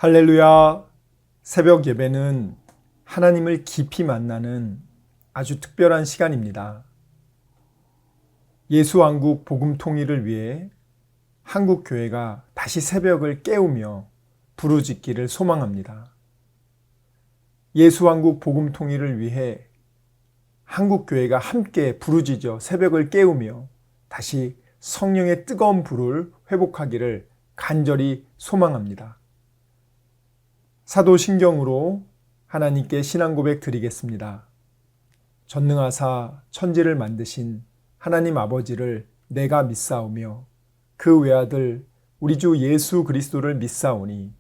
할렐루야! 새벽 예배는 하나님을 깊이 만나는 아주 특별한 시간입니다. 예수왕국 복음 통일을 위해 한국교회가 다시 새벽을 깨우며 부르짖기를 소망합니다. 예수왕국 복음 통일을 위해 한국교회가 함께 부르짖어 새벽을 깨우며 다시 성령의 뜨거운 불을 회복하기를 간절히 소망합니다. 사도신경으로 하나님께 신앙 고백 드리겠습니다. 전능하사 천지를 만드신 하나님 아버지를 내가 믿사오며 그 외아들 우리 주 예수 그리스도를 믿사오니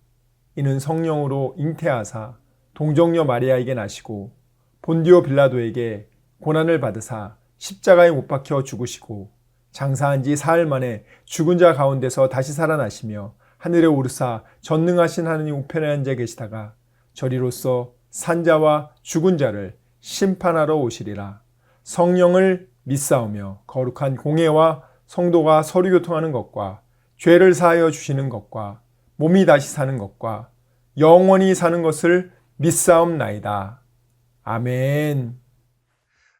이는 성령으로 잉태하사 동정녀 마리아에게 나시고 본디오 빌라도에게 고난을 받으사 십자가에 못 박혀 죽으시고 장사한 지 사흘 만에 죽은 자 가운데서 다시 살아나시며 하늘에 오르사 전능하신 하느님 우편에 앉아 계시다가 저리로서 산자와 죽은 자를 심판하러 오시리라. 성령을 믿사오며 거룩한 공회와 성도가 서로 교통하는 것과 죄를 사하여 주시는 것과 몸이 다시 사는 것과 영원히 사는 것을 믿사옵나이다. 아멘.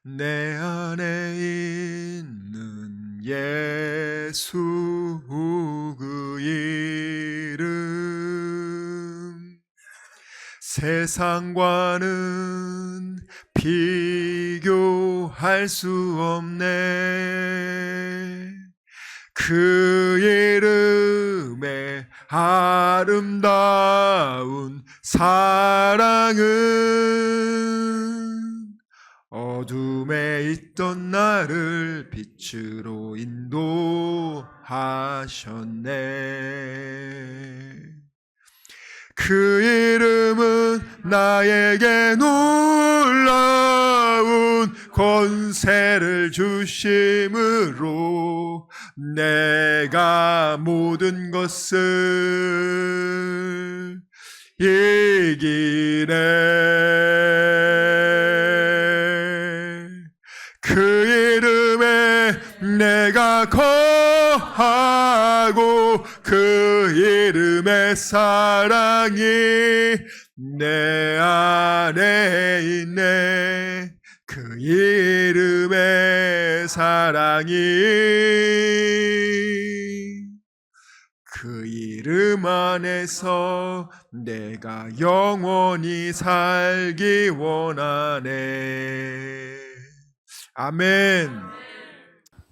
내 안에 있는 예수 그 이름 세상과는 비교할 수 없네. 그 이름의 아름다운 사랑은 어둠에 있던 나를 빛으로 인도하셨네. 그 이름은 나에게 놀라운 권세를 주심으로 내가 모든 것을 이기네. 그 이름에 내가 거하고 그 이름의 사랑이 내 안에 있네. 그 이름의 사랑이 그 이름 안에서 내가 영원히 살기 원하네. 아멘.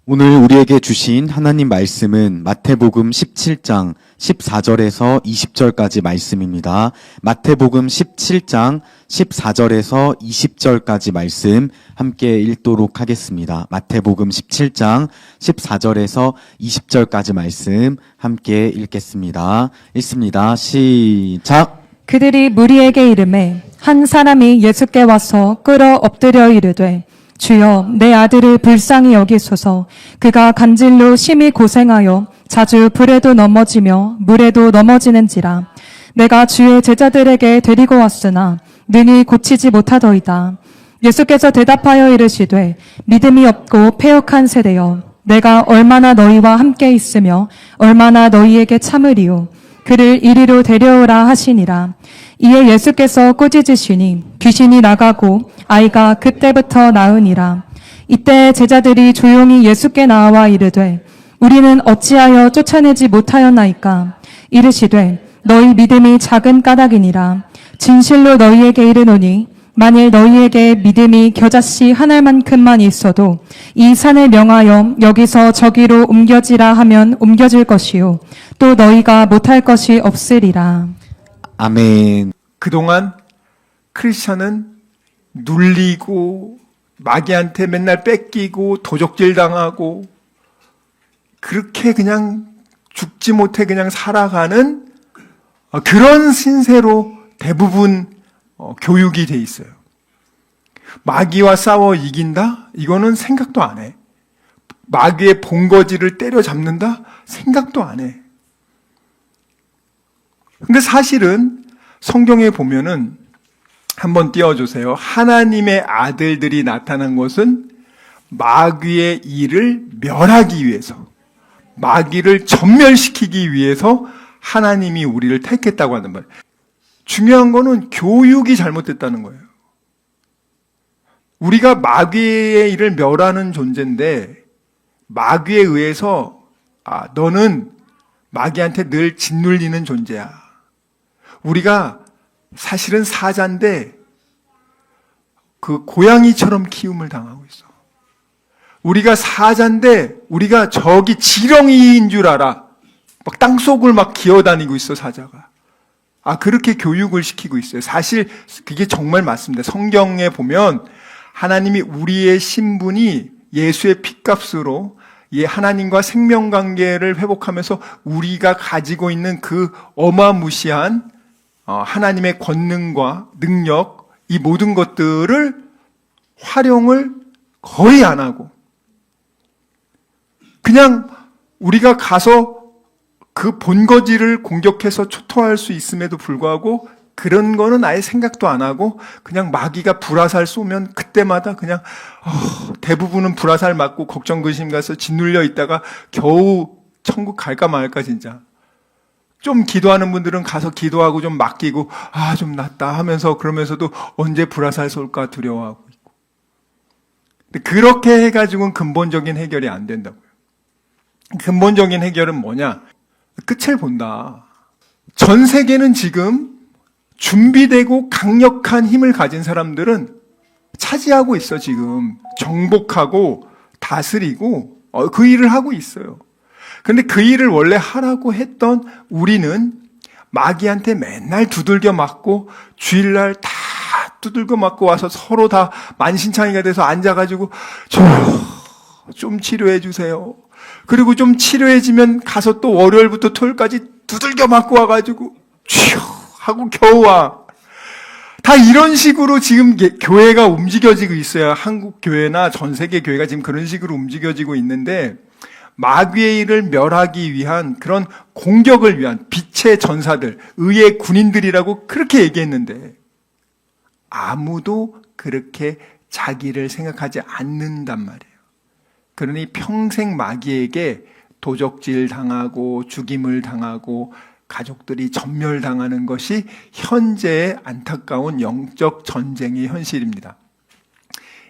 오늘 우리에게 주신 하나님 말씀은 마태복음 17장 14절에서 20절까지 말씀입니다. 마태복음 17장 14절에서 20절까지 말씀 함께 읽도록 하겠습니다. 마태복음 17장 14절에서 20절까지 말씀 함께 읽겠습니다. 읽습니다. 시작. 그들이 무리에게 이르매 한 사람이 예수께 와서 끌어 엎드려 이르되 주여 내 아들을 불쌍히 여기소서. 그가 간질로 심히 고생하여 자주 불에도 넘어지며 물에도 넘어지는지라. 내가 주의 제자들에게 데리고 왔으나 능히 고치지 못하더이다. 예수께서 대답하여 이르시되 믿음이 없고 패역한 세대여, 내가 얼마나 너희와 함께 있으며 얼마나 너희에게 참으리요. 그를 이리로 데려오라 하시니라. 이에 예수께서 꾸짖으시니 귀신이 나가고 아이가 그때부터 나으니라. 이때 제자들이 조용히 예수께 나와 이르되 우리는 어찌하여 쫓아내지 못하였나이까. 이르시되 너희 믿음이 작은 까닭이니라. 진실로 너희에게 이르노니 만일 너희에게 믿음이 겨자씨 한 알만큼만 있어도 이 산을 명하여 여기서 저기로 옮겨지라 하면 옮겨질 것이요 또 너희가 못할 것이 없으리라. 아멘. 그동안 크리스천은 눌리고 마귀한테 맨날 뺏기고 도적질 당하고 그렇게 그냥 죽지 못해 그냥 살아가는 그런 신세로 대부분 교육이 돼 있어요. 마귀와 싸워 이긴다? 이거는 생각도 안 해. 마귀의 본거지를 때려잡는다? 생각도 안 해. 근데 사실은 성경에 보면은 한번 띄워주세요. 하나님의 아들들이 나타난 것은 마귀의 일을 멸하기 위해서, 마귀를 전멸시키기 위해서 하나님이 우리를 택했다고 하는 말. 중요한 거는 교육이 잘못됐다는 거예요. 우리가 마귀의 일을 멸하는 존재인데 마귀에 의해서 너는 마귀한테 늘 짓눌리는 존재야. 우리가 사실은 사자인데 그 고양이처럼 키움을 당하고 있어. 우리가 사자인데 우리가 저기 지렁이인 줄 알아. 막 땅속을 막 기어다니고 있어, 사자가. 그렇게 교육을 시키고 있어요. 사실 그게 정말 맞습니다. 성경에 보면 하나님이 우리의 신분이 예수의 피값으로 하나님과 생명관계를 회복하면서 우리가 가지고 있는 그 어마무시한 하나님의 권능과 능력, 이 모든 것들을 활용을 거의 안 하고 그냥 우리가 가서 그 본거지를 공격해서 초토할 수 있음에도 불구하고 그런 거는 아예 생각도 안 하고 그냥 마귀가 불화살 쏘면 그때마다 그냥 대부분은 불화살 맞고 걱정 근심 가서 짓눌려 있다가 겨우 천국 갈까 말까 진짜. 좀 기도하는 분들은 가서 기도하고 좀 맡기고 좀 낫다 하면서 그러면서도 언제 불화살 쏠까 두려워하고 있고. 근데 그렇게 해가지고는 근본적인 해결이 안 된다고요. 근본적인 해결은 뭐냐? 끝을 본다. 전 세계는 지금 준비되고 강력한 힘을 가진 사람들은 차지하고 있어, 지금. 정복하고 다스리고 그 일을 하고 있어요. 근데 그 일을 원래 하라고 했던 우리는 마귀한테 맨날 두들겨 맞고 주일날 다 두들겨 맞고 와서 서로 다 만신창이가 돼서 앉아가지고 좀 치료해 주세요. 그리고 좀 치료해지면 가서 또 월요일부터 토요일까지 두들겨 맞고 와가지고 쥐어 하고 겨우 와. 다 이런 식으로 지금 교회가 움직여지고 있어요. 한국 교회나 전 세계 교회가 지금 그런 식으로 움직여지고 있는데 마귀의 일을 멸하기 위한 그런 공격을 위한 빛의 전사들, 의의 군인들이라고 그렇게 얘기했는데 아무도 그렇게 자기를 생각하지 않는단 말이에요. 그러니 평생 마귀에게 도적질 당하고 죽임을 당하고 가족들이 전멸당하는 것이 현재의 안타까운 영적 전쟁의 현실입니다.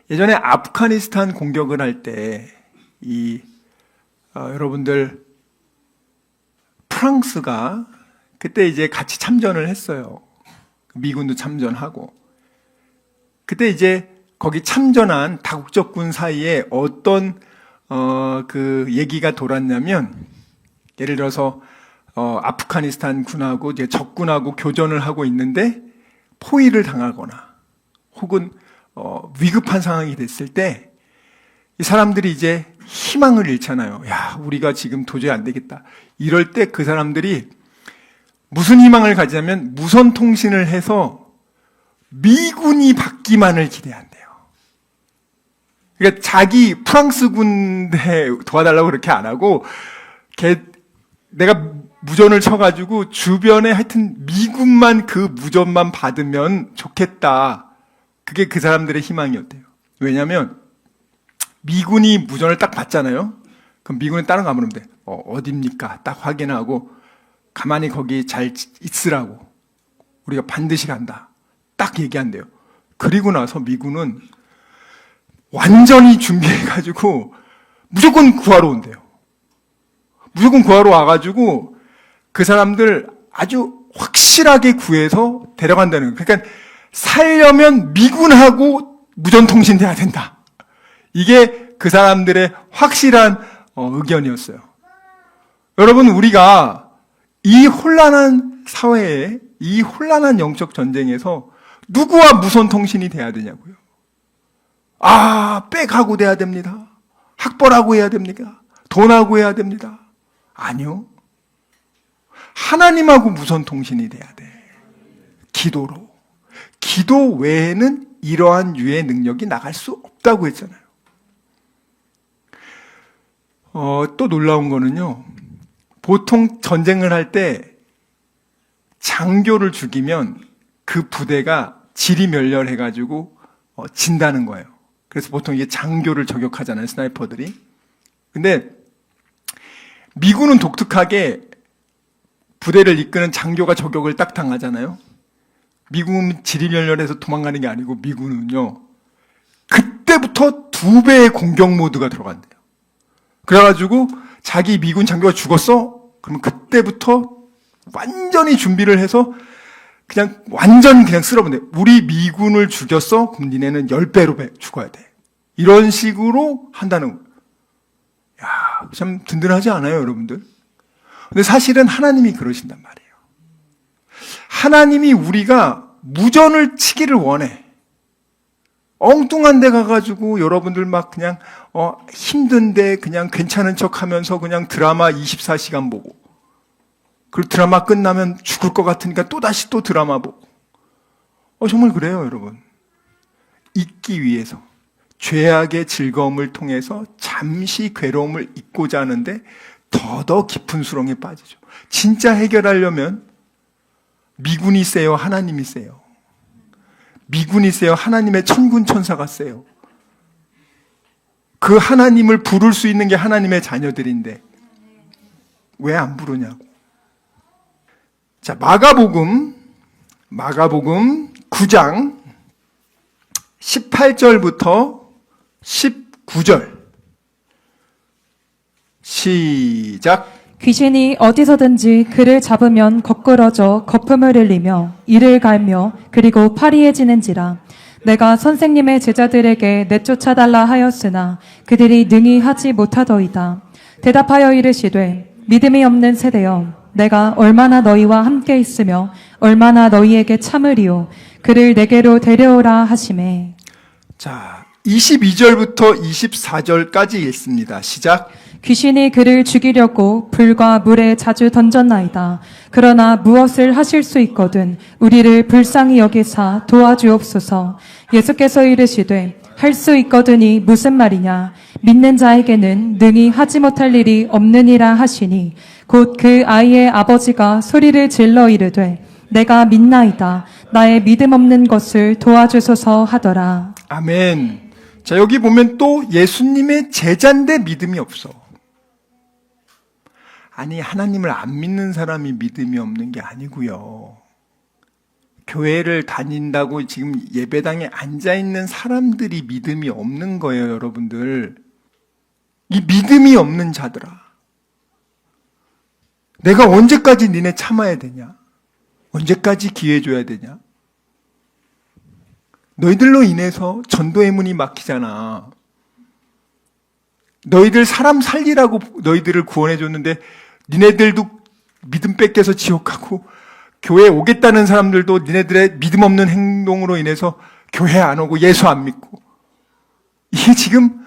예전에 아프가니스탄 공격을 할 때 여러분들 프랑스가 그때 이제 같이 참전을 했어요. 미군도 참전하고. 그때 이제 거기 참전한 다국적군 사이에 어떤 그 얘기가 돌았냐면, 예를 들어서 아프가니스탄 군하고 이제 적군하고 교전을 하고 있는데 포위를 당하거나 혹은 위급한 상황이 됐을 때 이 사람들이 이제 희망을 잃잖아요. 야, 우리가 지금 도저히 안 되겠다. 이럴 때 그 사람들이 무슨 희망을 가지냐면 무선 통신을 해서 미군이 받기만을 기대한대요. 그러니까 자기 프랑스 군대 도와달라고 그렇게 안 하고 내가 무전을 쳐가지고 주변에 하여튼 미군만 그 무전만 받으면 좋겠다. 그게 그 사람들의 희망이었대요. 왜냐하면 미군이 무전을 딱 받잖아요. 그럼 미군은 다른 거 안 물으면 돼. 어딥니까? 딱 확인하고 가만히 거기 잘 있으라고. 우리가 반드시 간다. 딱 얘기한대요. 그리고 나서 미군은 완전히 준비해가지고 무조건 구하러 온대요. 무조건 구하러 와가지고 그 사람들 아주 확실하게 구해서 데려간다는 거예요. 그러니까 살려면 미군하고 무전통신 돼야 된다. 이게 그 사람들의 확실한 의견이었어요. 여러분, 우리가 이 혼란한 사회에, 이 혼란한 영적 전쟁에서 누구와 무선통신이 돼야 되냐고요. 백하고 돼야 됩니다. 학벌하고 해야 됩니까? 돈하고 해야 됩니다. 아니요. 하나님하고 무선통신이 돼야 돼. 기도로. 기도 외에는 이러한 유의 능력이 나갈 수 없다고 했잖아요. 또 놀라운 거는요, 보통 전쟁을 할 때 장교를 죽이면 그 부대가 지리멸렬해가지고 진다는 거예요. 그래서 보통 이게 장교를 저격하잖아요, 스나이퍼들이. 근데 미군은 독특하게 부대를 이끄는 장교가 저격을 딱 당하잖아요. 미국은 지리멸렬해서 도망가는 게 아니고 미군은요, 그때부터 2배의 공격 모드가 들어간대요. 그래가지고 자기 미군 장교가 죽었어? 그러면 그때부터 완전히 준비를 해서 그냥 완전 그냥 쓸어버려. 우리 미군을 죽였어? 그럼 니네는 10배로 죽어야 돼. 이런 식으로 한다는 거예요. 야, 참 든든하지 않아요, 여러분들? 근데 사실은 하나님이 그러신단 말이에요. 하나님이 우리가 무전을 치기를 원해. 엉뚱한 데 가가지고 여러분들 막 그냥 힘든데 그냥 괜찮은 척 하면서 그냥 드라마 24시간 보고, 그리고 드라마 끝나면 죽을 것 같으니까 또다시 또 드라마 보고. 정말 그래요, 여러분. 잊기 위해서 죄악의 즐거움을 통해서 잠시 괴로움을 잊고자 하는데 더더 깊은 수렁에 빠지죠. 진짜 해결하려면 미군이 세요, 하나님이 세요? 미군이 세요, 하나님의 천군 천사가 세요? 그 하나님을 부를 수 있는 게 하나님의 자녀들인데 왜 안 부르냐고. 자, 마가복음 9장 18절부터 19절 시작. 귀신이 어디서든지 그를 잡으면 거꾸러져 거품을 흘리며 이를 갈며 그리고 파리해지는지라. 내가 선생님의 제자들에게 내쫓아달라 하였으나 그들이 능히 하지 못하더이다. 대답하여 이르시되 믿음이 없는 세대여, 내가 얼마나 너희와 함께 있으며 얼마나 너희에게 참으리요. 그를 내게로 데려오라 하시매. 자, 22절부터 24절까지 읽습니다. 시작. 귀신이 그를 죽이려고 불과 물에 자주 던졌나이다. 그러나 무엇을 하실 수 있거든 우리를 불쌍히 여기사 도와주옵소서. 예수께서 이르시되 할 수 있거든이 무슨 말이냐. 믿는 자에게는 능히 하지 못할 일이 없느니라 하시니 곧 그 아이의 아버지가 소리를 질러 이르되 내가 믿나이다. 나의 믿음 없는 것을 도와주소서 하더라. 아멘. 자, 여기 보면 또 예수님의 제자인데 믿음이 없어. 아니, 하나님을 안 믿는 사람이 믿음이 없는 게 아니고요. 교회를 다닌다고 지금 예배당에 앉아있는 사람들이 믿음이 없는 거예요, 여러분들. 이 믿음이 없는 자들아. 내가 언제까지 니네 참아야 되냐? 언제까지 기회 줘야 되냐? 너희들로 인해서 전도의 문이 막히잖아. 너희들 사람 살리라고 너희들을 구원해 줬는데 니네들도 믿음 뺏겨서 지옥 가고, 교회에 오겠다는 사람들도 니네들의 믿음 없는 행동으로 인해서 교회 안 오고 예수 안 믿고. 이게 지금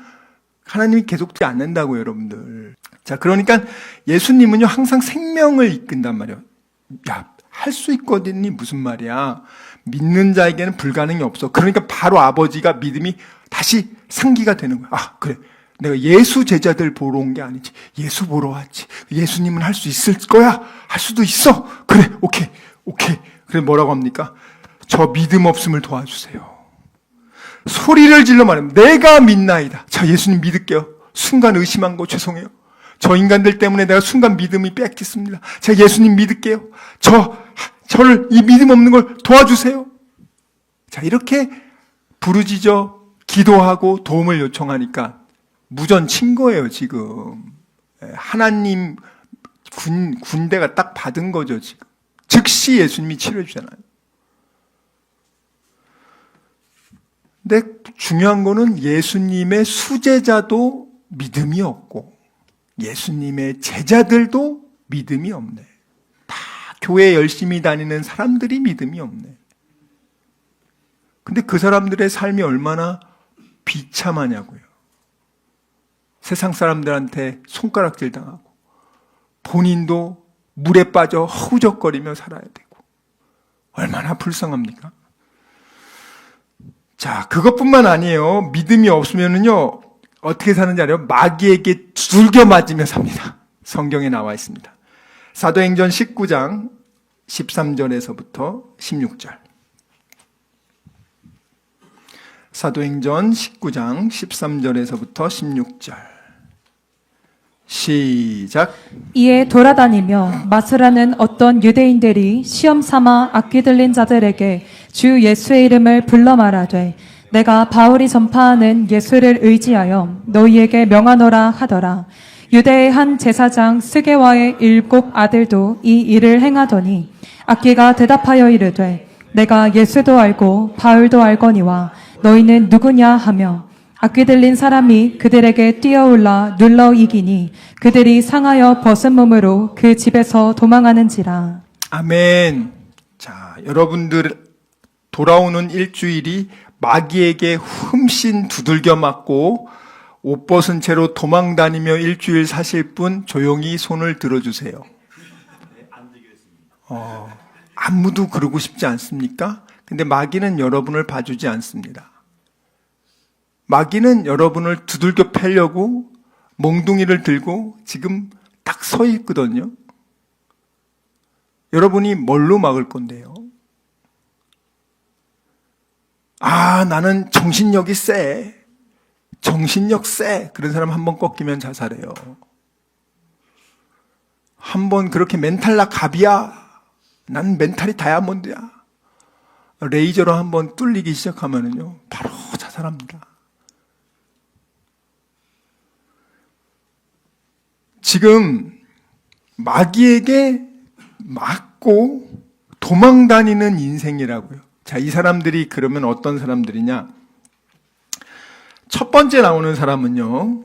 하나님이 계속 되지 않는다고요, 여러분들. 자, 그러니까 예수님은요 항상 생명을 이끈단 말이에요. 야, 할 수 있거든이 무슨 말이야. 믿는 자에게는 불가능이 없어. 그러니까 바로 아버지가 믿음이 다시 상기가 되는 거야. 아, 그래. 내가 예수 제자들 보러 온 게 아니지. 예수 보러 왔지. 예수님은 할 수 있을 거야. 할 수도 있어. 그래, 오케이. 그래, 뭐라고 합니까? 저 믿음 없음을 도와주세요. 소리를 질러 말하면 내가 믿나이다. 자, 예수님 믿을게요. 순간 의심한 거 죄송해요. 저 인간들 때문에 내가 순간 믿음이 뺏겼습니다. 제가 예수님 믿을게요. 저를 이 믿음 없는 걸 도와주세요. 자, 이렇게 부르짖어 기도하고 도움을 요청하니까 무전 친 거예요, 지금. 하나님 군대가 딱 받은 거죠, 지금. 즉시 예수님이 치료해 주잖아요. 근데 중요한 거는 예수님의 수제자도 믿음이 없고 예수님의 제자들도 믿음이 없네. 다 교회 열심히 다니는 사람들이 믿음이 없네. 근데 그 사람들의 삶이 얼마나 비참하냐고요. 세상 사람들한테 손가락질 당하고 본인도 물에 빠져 허우적거리며 살아야 되고 얼마나 불쌍합니까? 자, 그것뿐만 아니에요. 믿음이 없으면은요 어떻게 사는지 알아요? 마귀에게 두들겨 맞으며 삽니다. 성경에 나와 있습니다. 사도행전 19장 13절에서부터 16절. 사도행전 19장 13절에서부터 16절. 시작. 이에 돌아다니며 마스라는 어떤 유대인들이 시험 삼아 악귀 들린 자들에게 주 예수의 이름을 불러 말하되 내가 바울이 전파하는 예수를 의지하여 너희에게 명하노라 하더라. 유대의 한 제사장 스게와의 7 아들도 이 일을 행하더니 악귀가 대답하여 이르되 내가 예수도 알고 바울도 알거니와 너희는 누구냐 하며 악귀 들린 사람이 그들에게 뛰어올라 눌러 이기니 그들이 상하여 벗은 몸으로 그 집에서 도망하는지라. 아멘. 자, 여러분들 돌아오는 일주일이 마귀에게 흠씬 두들겨 맞고 옷 벗은 채로 도망 다니며 일주일 사실 분 조용히 손을 들어주세요. 아무도 그러고 싶지 않습니까? 근데 마귀는 여러분을 봐주지 않습니다. 마귀는 여러분을 두들겨 패려고 몽둥이를 들고 지금 딱 서 있거든요. 여러분이 뭘로 막을 건데요? 아, 나는 정신력이 세. 정신력 세. 그런 사람 한 번 꺾이면 자살해요. 한 번 그렇게 멘탈 나 갑이야. 난 멘탈이 다이아몬드야. 레이저로 한 번 뚫리기 시작하면은요, 바로 자살합니다. 지금 마귀에게 맞고 도망 다니는 인생이라고요. 자, 이 사람들이 그러면 어떤 사람들이냐? 첫 번째 나오는 사람은요,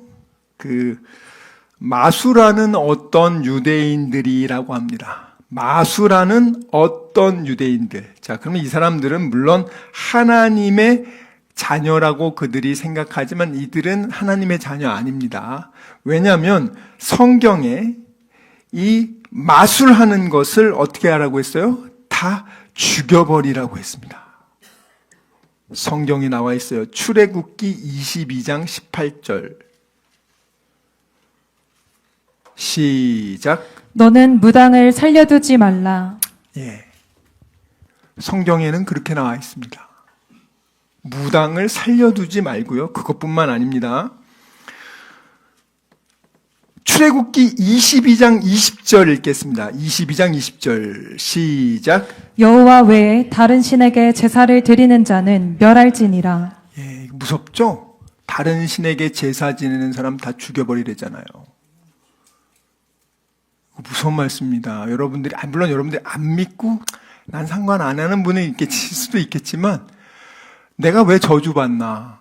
마수라는 어떤 유대인들이라고 합니다. 마수라는 어떤 유대인들. 자, 그러면 이 사람들은 물론 하나님의 자녀라고 그들이 생각하지만 이들은 하나님의 자녀 아닙니다. 왜냐하면 성경에 이 마술하는 것을 어떻게 하라고 했어요? 다 죽여버리라고 했습니다. 성경이 나와 있어요. 출애굽기 22장 18절. 시작. 너는 무당을 살려두지 말라. 예. 성경에는 그렇게 나와 있습니다. 무당을 살려두지 말고요. 그것뿐만 아닙니다. 출애굽기 22장 20절 읽겠습니다. 22장 20절 시작. 여호와 외에 다른 신에게 제사를 드리는 자는 멸할지니라. 예, 무섭죠? 다른 신에게 제사 지내는 사람 다 죽여버리래잖아요. 무서운 말씀입니다. 여러분들이, 물론 여러분들이 안 믿고 난 상관 안 하는 분이 있을 수도 있겠지만 내가 왜 저주받나?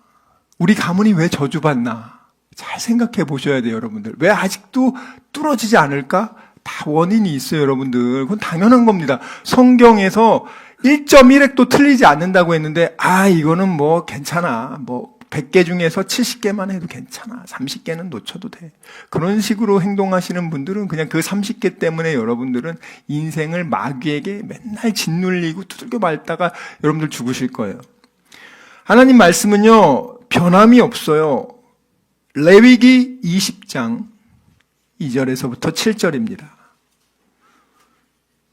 우리 가문이 왜 저주받나? 잘 생각해 보셔야 돼요, 여러분들. 왜 아직도 뚫어지지 않을까? 다 원인이 있어요, 여러분들. 그건 당연한 겁니다. 성경에서 1.1획도 틀리지 않는다고 했는데, 이거는 뭐 괜찮아. 뭐 100개 중에서 70개만 해도 괜찮아. 30개는 놓쳐도 돼. 그런 식으로 행동하시는 분들은 그냥 그 30개 때문에 여러분들은 인생을 마귀에게 맨날 짓눌리고 두들겨 맞다가 여러분들 죽으실 거예요. 하나님 말씀은요, 변함이 없어요. 레위기 20장 2절에서부터 7절입니다.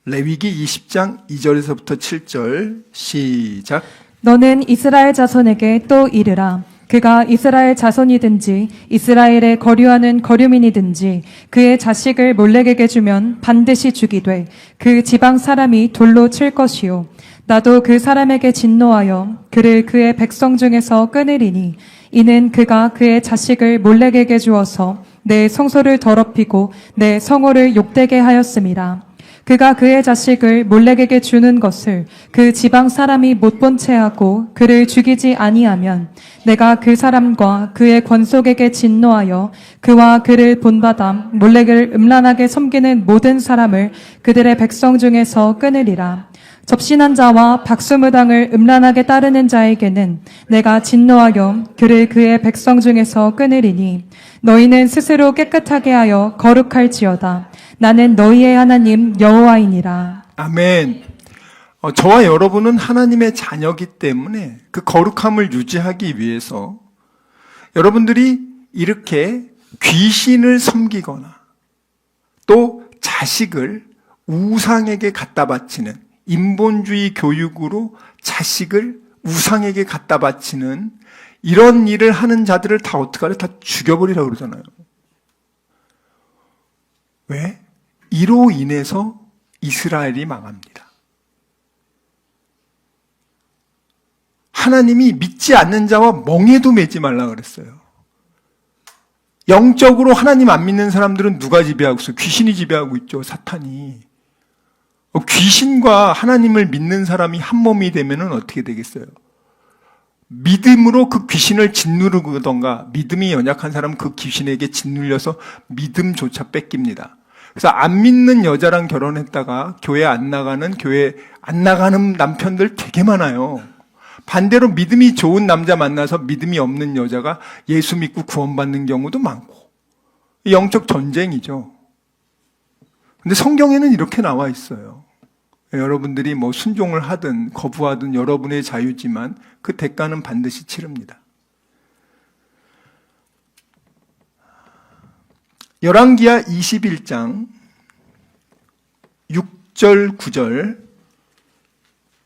레위기 20장 2절에서부터 7절 시작. 너는 이스라엘 자손에게 또 이르라. 그가 이스라엘 자손이든지 이스라엘에 거류하는 거류민이든지 그의 자식을 몰렉에게 주면 반드시 죽이되 그 지방 사람이 돌로 칠 것이요. 나도 그 사람에게 진노하여 그를 그의 백성 중에서 끊으리니 이는 그가 그의 자식을 몰렉에게 주어서 내 성소를 더럽히고 내 성호를 욕되게 하였음이라. 그가 그의 자식을 몰렉에게 주는 것을 그 지방 사람이 못 본 채 하고 그를 죽이지 아니하면 내가 그 사람과 그의 권속에게 진노하여 그와 그를 본받아 몰렉을 음란하게 섬기는 모든 사람을 그들의 백성 중에서 끊으리라. 접신한 자와 박수무당을 음란하게 따르는 자에게는 내가 진노하여 그를 그의 백성 중에서 끊으리니 너희는 스스로 깨끗하게 하여 거룩할지어다. 나는 너희의 하나님 여호와이니라. 아멘. 저와 여러분은 하나님의 자녀이기 때문에 그 거룩함을 유지하기 위해서 여러분들이 이렇게 귀신을 섬기거나 또 자식을 우상에게 갖다 바치는 인본주의 교육으로 자식을 우상에게 갖다 바치는 이런 일을 하는 자들을 다 어떡하래? 다 죽여버리라고 그러잖아요. 왜? 이로 인해서 이스라엘이 망합니다. 하나님이 믿지 않는 자와 멍에도 매지 말라 그랬어요. 영적으로 하나님 안 믿는 사람들은 누가 지배하고 있어요? 귀신이 지배하고 있죠. 사탄이. 귀신과 하나님을 믿는 사람이 한 몸이 되면 어떻게 되겠어요? 믿음으로 그 귀신을 짓누르던가, 믿음이 연약한 사람은 그 귀신에게 짓눌려서 믿음조차 뺏깁니다. 그래서 안 믿는 여자랑 결혼했다가 교회 안 나가는 남편들 되게 많아요. 반대로 믿음이 좋은 남자 만나서 믿음이 없는 여자가 예수 믿고 구원받는 경우도 많고, 영적 전쟁이죠. 근데 성경에는 이렇게 나와 있어요. 여러분들이 뭐 순종을 하든 거부하든 여러분의 자유지만 그 대가는 반드시 치릅니다. 열왕기하 21장 6절 9절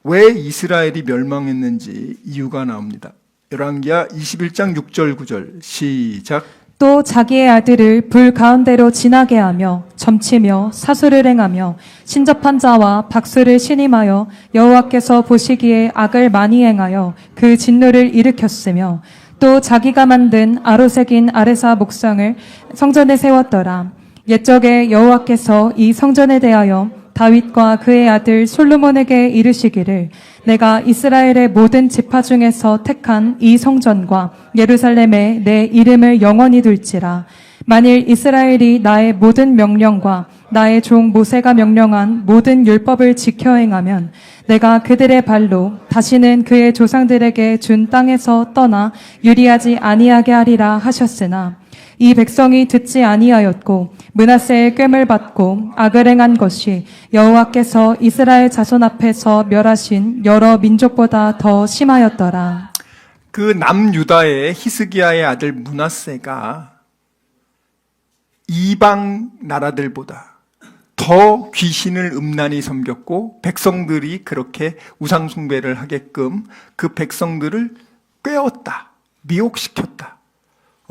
왜 이스라엘이 멸망했는지 이유가 나옵니다. 열왕기하 21장 6절 9절 시작. 또 자기의 아들을 불 가운데로 지나게 하며 점치며 사수를 행하며 신접한 자와 박수를 신임하여 여호와께서 보시기에 악을 많이 행하여 그 진노를 일으켰으며 또 자기가 만든 아로색인 아레사 목상을 성전에 세웠더라. 옛적에 여호와께서 이 성전에 대하여 다윗과 그의 아들 솔로몬에게 이르시기를 내가 이스라엘의 모든 지파 중에서 택한 이 성전과 예루살렘에 내 이름을 영원히 둘지라. 만일 이스라엘이 나의 모든 명령과 나의 종 모세가 명령한 모든 율법을 지켜 행하면 내가 그들의 발로 다시는 그의 조상들에게 준 땅에서 떠나 유리하지 아니하게 하리라 하셨으나 이 백성이 듣지 아니하였고 므낫세의 꾀를 받고 악을 행한 것이 여호와께서 이스라엘 자손 앞에서 멸하신 여러 민족보다 더 심하였더라. 그 남유다의 히스기야의 아들 므낫세가 이방 나라들보다 더 귀신을 음란히 섬겼고 백성들이 그렇게 우상 숭배를 하게끔 그 백성들을 꾀었다, 미혹시켰다.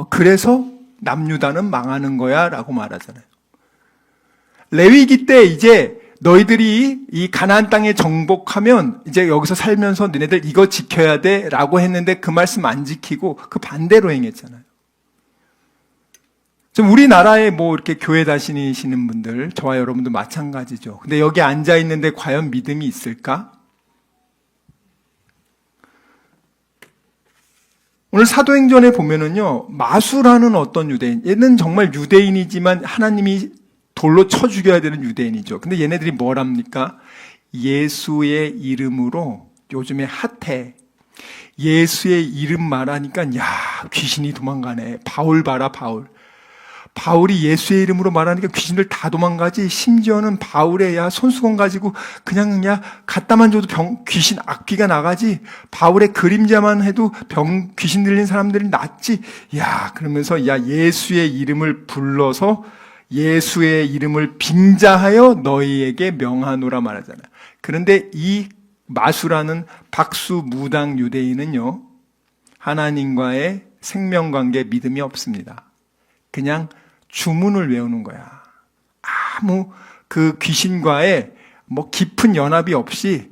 그래서 남유다는 망하는 거야 라고 말하잖아요. 레위기 때 이제 너희들이 이 가나안 땅에 정복하면 이제 여기서 살면서 너네들 이거 지켜야 돼 라고 했는데 그 말씀 안 지키고 그 반대로 행했잖아요. 좀 우리나라에 뭐 이렇게 교회 다니시는 분들, 저와 여러분도 마찬가지죠. 근데 여기 앉아 있는데 과연 믿음이 있을까? 오늘 사도행전에 보면은요, 마수라는 어떤 유대인, 얘는 정말 유대인이지만 하나님이 돌로 쳐 죽여야 되는 유대인이죠. 근데 얘네들이 뭘 합니까? 예수의 이름으로 요즘에 핫해. 예수의 이름 말하니까, 야, 귀신이 도망가네. 바울 봐라, 바울. 바울이 예수의 이름으로 말하니까 귀신들 다 도망가지. 심지어는 바울의 야 손수건 가지고 그냥 야 갖다만 줘도 귀신 악귀가 나가지. 바울의 그림자만 해도 귀신 들린 사람들이 낫지. 야 그러면서 야 예수의 이름을 불러서 예수의 이름을 빙자하여 너희에게 명하노라 말하잖아요. 그런데 이 마수라는 박수무당 유대인은요, 하나님과의 생명관계 믿음이 없습니다. 그냥 주문을 외우는 거야. 아무 그 귀신과의 뭐 깊은 연합이 없이,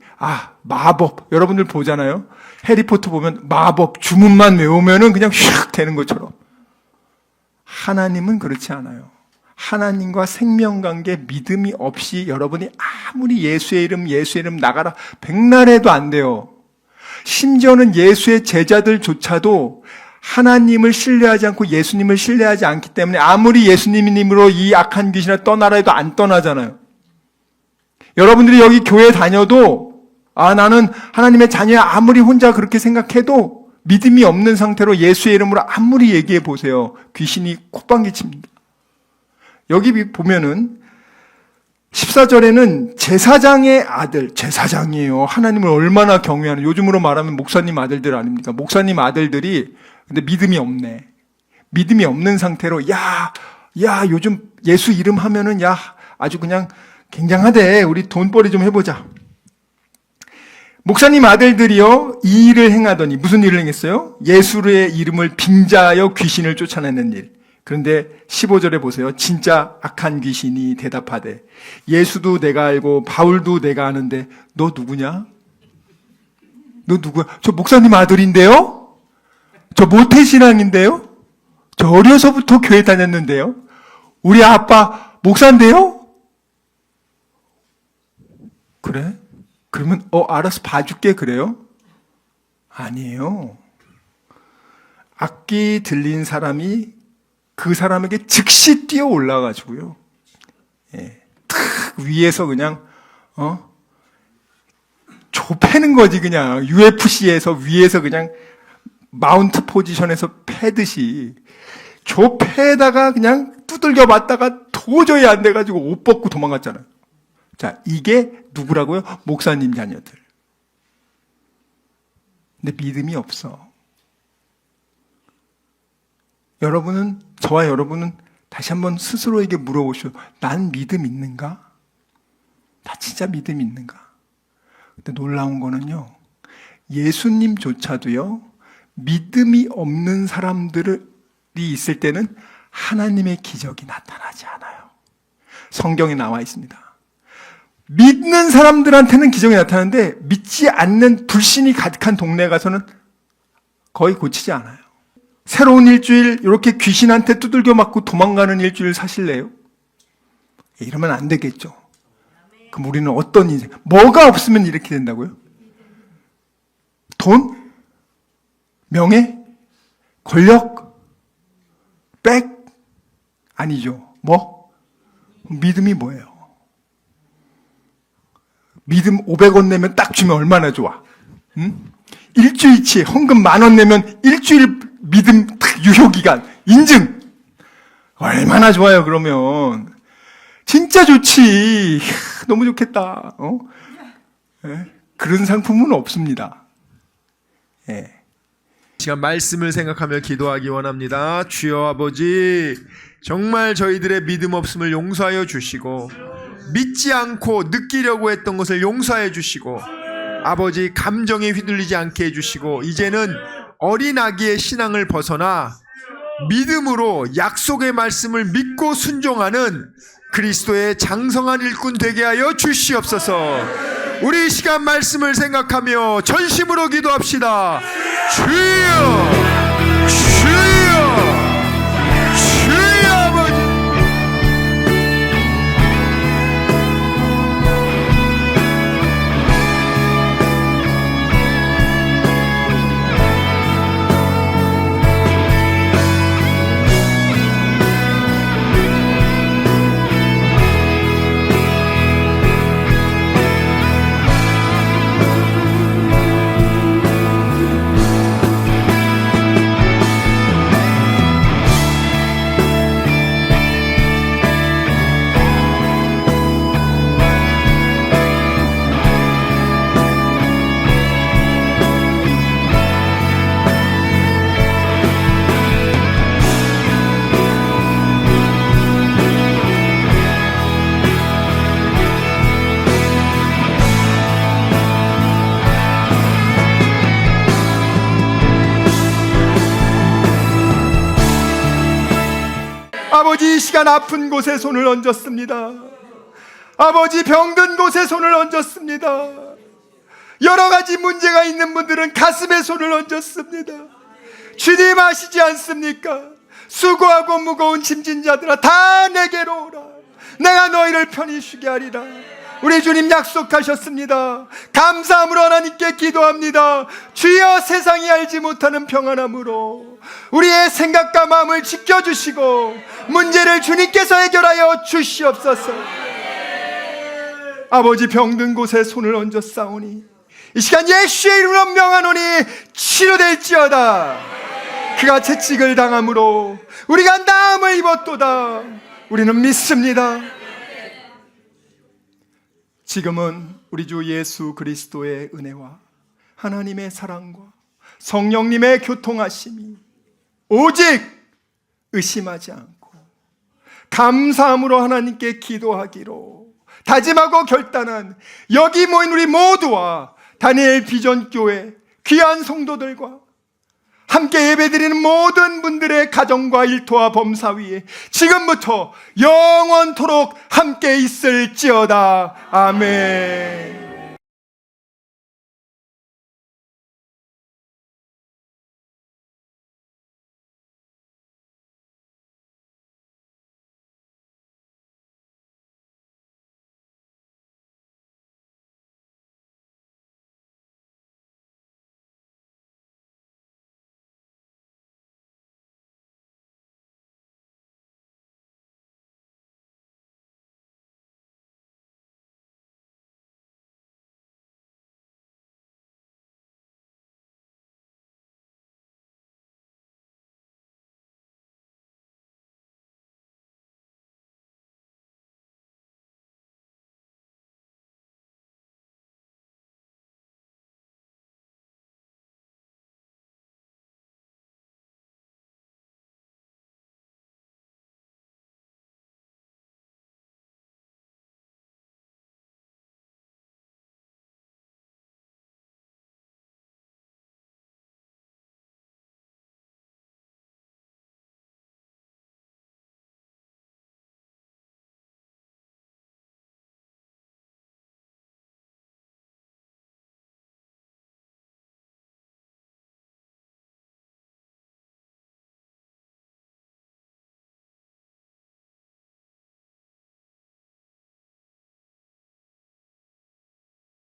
마법. 여러분들 보잖아요. 해리포터 보면 마법, 주문만 외우면은 그냥 휙 되는 것처럼. 하나님은 그렇지 않아요. 하나님과 생명관계 믿음이 없이 여러분이 아무리 예수의 이름 나가라 백날 해도 안 돼요. 심지어는 예수의 제자들조차도 하나님을 신뢰하지 않고 예수님을 신뢰하지 않기 때문에 아무리 예수님으로 이 악한 귀신을 떠나라 해도 안 떠나잖아요. 여러분들이 여기 교회 다녀도 나는 하나님의 자녀야 아무리 혼자 그렇게 생각해도 믿음이 없는 상태로 예수의 이름으로 아무리 얘기해 보세요. 귀신이 콧방귀 칩니다. 여기 보면은 14절에는 제사장의 아들, 제사장이에요. 하나님을 얼마나 경외하는, 요즘으로 말하면 목사님 아들들 아닙니까? 목사님 아들들이 근데 믿음이 없네. 믿음이 없는 상태로 야 요즘 예수 이름 하면은 야 아주 그냥 굉장하대. 우리 돈벌이 좀 해보자. 목사님 아들들이요 이 일을 행하더니 무슨 일을 행했어요? 예수의 이름을 빙자하여 귀신을 쫓아내는 일. 그런데 15절에 보세요. 진짜 악한 귀신이 대답하되 예수도 내가 알고 바울도 내가 아는데 너 누구냐? 너 누구야? 저 목사님 아들인데요? 저 모태신앙인데요? 저 어려서부터 교회 다녔는데요? 우리 아빠 목사인데요? 그래? 그러면 알아서 봐줄게 그래요? 아니에요. 악기 들린 사람이 그 사람에게 즉시 뛰어 올라가지고요. 탁 위에서 그냥 좁히는 거지 그냥. UFC에서 위에서 그냥 마운트 포지션에서 패듯이 좁혀다가 그냥 두들겨 맞다가 도저히 안 돼가지고 옷 벗고 도망갔잖아요. 자, 이게 누구라고요? 목사님 자녀들. 근데 믿음이 없어. 저와 여러분은 다시 한번 스스로에게 물어보시오. 난 믿음 있는가? 나 진짜 믿음 있는가? 근데 놀라운 거는요, 예수님조차도요, 믿음이 없는 사람들이 있을 때는 하나님의 기적이 나타나지 않아요. 성경에 나와 있습니다. 믿는 사람들한테는 기적이 나타나는데 믿지 않는 불신이 가득한 동네에 가서는 거의 고치지 않아요. 새로운 일주일 이렇게 귀신한테 두들겨 맞고 도망가는 일주일 사실래요? 이러면 안 되겠죠. 그럼 우리는 어떤 인생, 뭐가 없으면 이렇게 된다고요? 돈? 명예? 권력? 백? 아니죠. 뭐? 믿음이 뭐예요? 믿음 500원 내면 딱 주면 얼마나 좋아? 응? 일주일치 헌금 10,000원 내면 일주일 믿음 유효기간 인증 얼마나 좋아요. 그러면 진짜 좋지. 너무 좋겠다. 그런 상품은 없습니다. 시간 말씀을 생각하며 기도하기 원합니다. 주여 아버지, 정말 저희들의 믿음 없음을 용서하여 주시고 믿지 않고 느끼려고 했던 것을 용서해 주시고 아버지 감정에 휘둘리지 않게 해주시고 이제는 어린 아기의 신앙을 벗어나 믿음으로 약속의 말씀을 믿고 순종하는 그리스도의 장성한 일꾼 되게 하여 주시옵소서. 우리 이 시간 말씀을 생각하며 전심으로 기도합시다. 주여, 주여, 주여 아버지. 아버지, 이 시간 아픈 곳에 손을 얹었습니다. 아버지, 병든 곳에 손을 얹었습니다. 여러 가지 문제가 있는 분들은 가슴에 손을 얹었습니다. 주님 아시지 않습니까? 수고하고 무거운 짐진 자들아 다 내게로 오라. 내가 너희를 편히 쉬게 하리라. 우리 주님 약속하셨습니다. 감사함으로 하나님께 기도합니다. 주여, 세상이 알지 못하는 평안함으로 우리의 생각과 마음을 지켜주시고 문제를 주님께서 해결하여 주시옵소서. 아버지, 병든 곳에 손을 얹어 싸우니 이 시간 예수의 이름으로 명하노니 치료될지어다. 그가 채찍을 당함으로 우리가 나음을 입었도다. 우리는 믿습니다. 지금은 우리 주 예수 그리스도의 은혜와 하나님의 사랑과 성령님의 교통하심이 오직 의심하지 않고 감사함으로 하나님께 기도하기로 다짐하고 결단한 여기 모인 우리 모두와 다니엘 비전교회 귀한 성도들과 함께 예배드리는 모든 분들의 가정과 일터와 범사 위에 지금부터 영원토록 함께 있을지어다. 아멘.